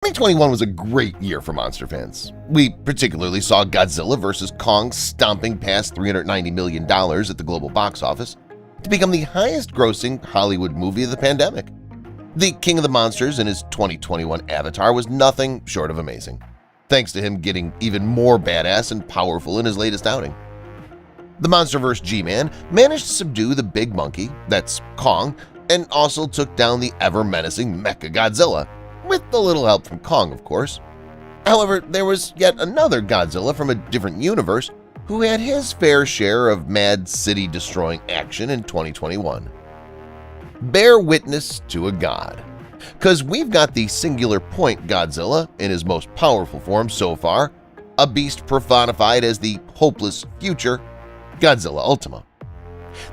2021 was a great year for monster fans. We particularly saw Godzilla vs. Kong stomping past $390 million at the global box office to become the highest-grossing Hollywood movie of the pandemic. The King of the Monsters in his 2021 avatar was nothing short of amazing, thanks to him getting even more badass and powerful in his latest outing. The Monsterverse G-Man managed to subdue the big monkey, that's Kong, and also took down the ever-menacing Mechagodzilla, with a little help from Kong, of course. However, there was yet another Godzilla from a different universe who had his fair share of mad city-destroying action in 2021. Bear witness to a god, because we've got the singular point Godzilla in his most powerful form so far, a beast personified as the hopeless future, Godzilla Ultima.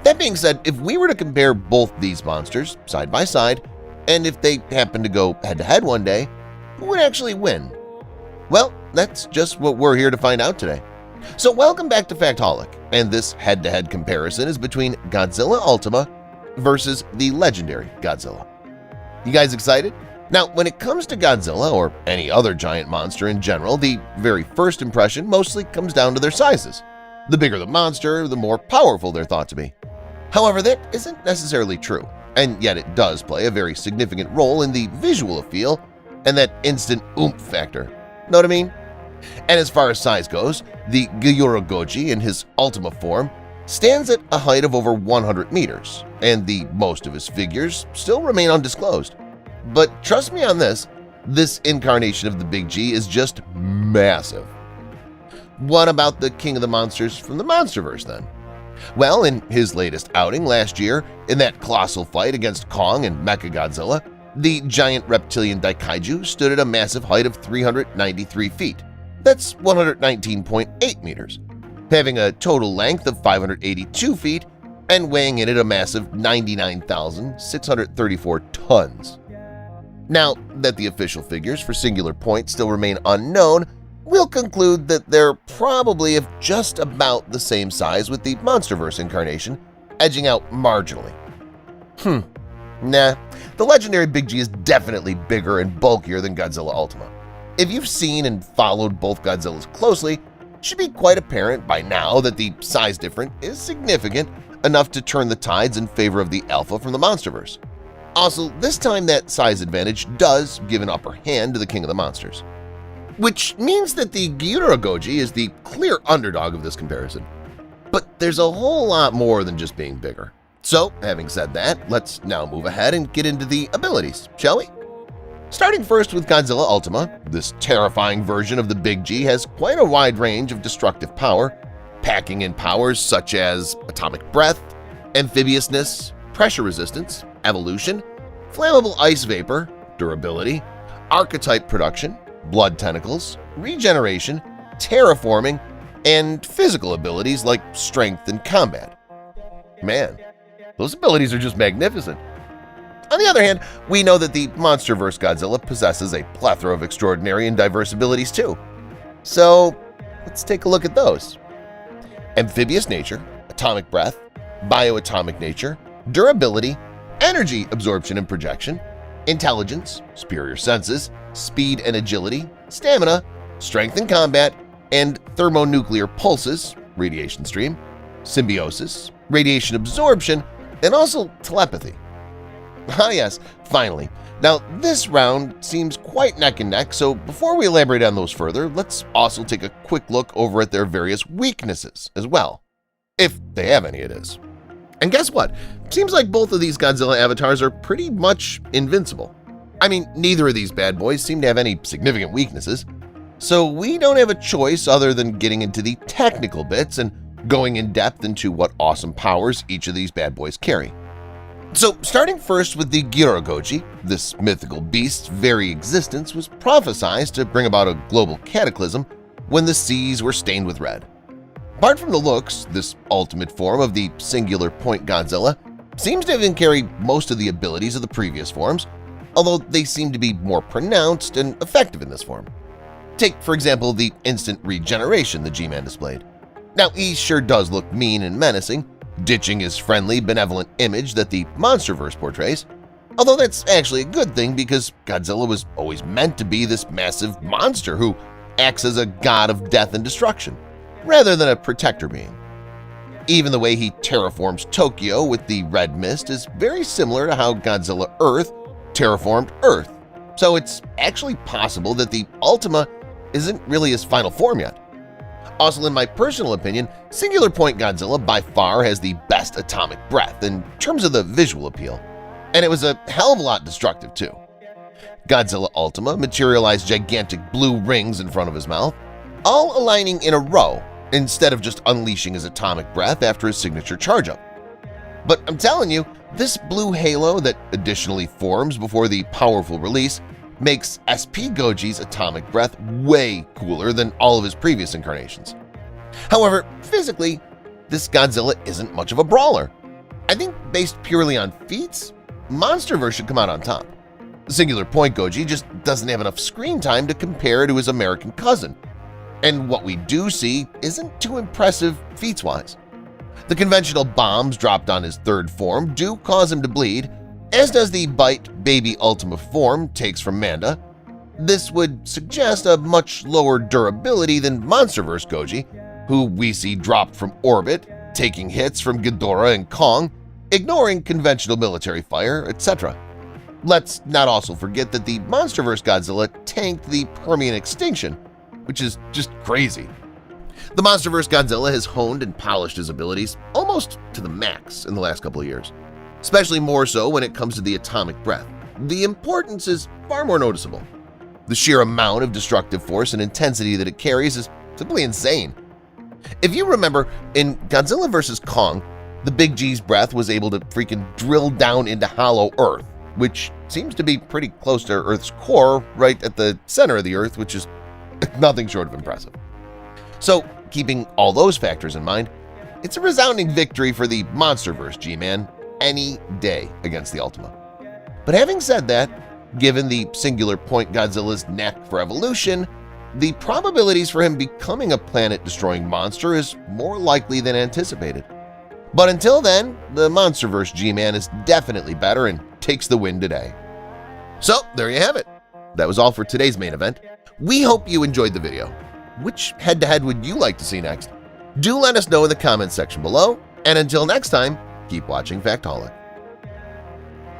That being said, if we were to compare both these monsters side by side, and if they happen to go head-to-head one day, who would actually win? Well, that's just what we're here to find out today. So welcome back to Factholic, and this head-to-head comparison is between Godzilla Ultima versus the legendary Godzilla. You guys excited? Now, when it comes to Godzilla or any other giant monster in general, the very first impression mostly comes down to their sizes. The bigger the monster, the more powerful they're thought to be. However, that isn't necessarily true, and yet it does play a very significant role in the visual appeal and that instant oomph factor. Know what I mean? And as far as size goes, the Godzilla in his Ultima form stands at a height of over 100 meters, and the most of his figures still remain undisclosed. But trust me on this incarnation of the Big G is just massive. What about the King of the Monsters from the Monsterverse then? Well, in his latest outing last year, in that colossal fight against Kong and Mechagodzilla, the giant reptilian Daikaiju stood at a massive height of 393 feet. That's 119.8 meters, having a total length of 582 feet and weighing in at a massive 99,634 tons. Now that the official figures for Singular Point still remain unknown, we'll conclude that they're probably of just about the same size with the Monsterverse incarnation, edging out marginally. Nah, the legendary Big G is definitely bigger and bulkier than Godzilla Ultima. If you've seen and followed both Godzillas closely, it should be quite apparent by now that the size difference is significant enough to turn the tides in favor of the Alpha from the Monsterverse. Also, this time that size advantage does give an upper hand to the King of the Monsters, which means that the Godzilla is the clear underdog of this comparison. But there's a whole lot more than just being bigger. So, having said that, let's now move ahead and get into the abilities, shall we? Starting first with Godzilla Ultima, this terrifying version of the Big G has quite a wide range of destructive power, packing in powers such as atomic breath, amphibiousness, pressure resistance, evolution, flammable ice vapor, durability, archetype production, blood tentacles, regeneration, terraforming, and physical abilities like strength and combat. Man, those abilities are just magnificent. On the other hand, we know that the Monsterverse Godzilla possesses a plethora of extraordinary and diverse abilities too. So let's take a look at those. Amphibious nature, atomic breath, bioatomic nature, durability, energy absorption and projection, intelligence, superior senses, speed and agility, stamina, strength and combat, and thermonuclear pulses, radiation stream, symbiosis, radiation absorption, and also telepathy. Ah yes, finally. Now this round seems quite neck and neck, so before we elaborate on those further, let's also take a quick look over at their various weaknesses as well, if they have any it is. And guess what? Seems like both of these Godzilla avatars are pretty much invincible. I mean, neither of these bad boys seem to have any significant weaknesses, so we don't have a choice other than getting into the technical bits and going in depth into what awesome powers each of these bad boys carry. So starting first with the Godzilla, this mythical beast's very existence was prophesized to bring about a global cataclysm when the seas were stained with red. Apart from the looks, this ultimate form of the Singular Point Godzilla seems to have carried most of the abilities of the previous forms, although they seem to be more pronounced and effective in this form. Take, for example, the instant regeneration the G-Man displayed. Now, he sure does look mean and menacing, ditching his friendly, benevolent image that the Monsterverse portrays, Although that's actually a good thing because Godzilla was always meant to be this massive monster who acts as a god of death and destruction, rather than a protector being. Even the way he terraforms Tokyo with the red mist is very similar to how Godzilla Earth terraformed Earth, so it's actually possible that the Ultima isn't really his final form yet. Also, in my personal opinion, Singular Point Godzilla by far has the best atomic breath in terms of the visual appeal, and it was a hell of a lot destructive too. Godzilla Ultima materialized gigantic blue rings in front of his mouth, all aligning in a row instead of just unleashing his atomic breath after his signature charge-up. But I'm telling you, this blue halo that additionally forms before the powerful release makes SP Goji's atomic breath way cooler than all of his previous incarnations. However, physically, this Godzilla isn't much of a brawler. I think based purely on feats, Monsterverse should come out on top. Singular Point Goji just doesn't have enough screen time to compare to his American cousin, and what we do see isn't too impressive feats-wise. The conventional bombs dropped on his third form do cause him to bleed, as does the Bite Baby Ultima form takes from Manda. This would suggest a much lower durability than Monsterverse Goji, who we see dropped from orbit, taking hits from Ghidorah and Kong, ignoring conventional military fire, etc. Let's not also forget that the Monsterverse Godzilla tanked the Permian extinction, which is just crazy. The Monsterverse Godzilla has honed and polished his abilities almost to the max in the last couple of years, especially more so when it comes to the atomic breath. The importance is far more noticeable. The sheer amount of destructive force and intensity that it carries is simply insane. If you remember, in Godzilla vs. Kong, the Big G's breath was able to freaking drill down into hollow Earth, which seems to be pretty close to Earth's core right at the center of the Earth, which is nothing short of impressive. So, keeping all those factors in mind, it's a resounding victory for the Monsterverse G-Man any day against the Ultima. But having said that, given the Singular Point Godzilla's knack for evolution, the probabilities for him becoming a planet-destroying monster is more likely than anticipated. But until then, the Monsterverse G-Man is definitely better and takes the win today. So, there you have it. That was all for today's main event. We hope you enjoyed the video. Which head-to-head would you like to see next? Do let us know in the comments section below, and until next time, keep watching Factaholic.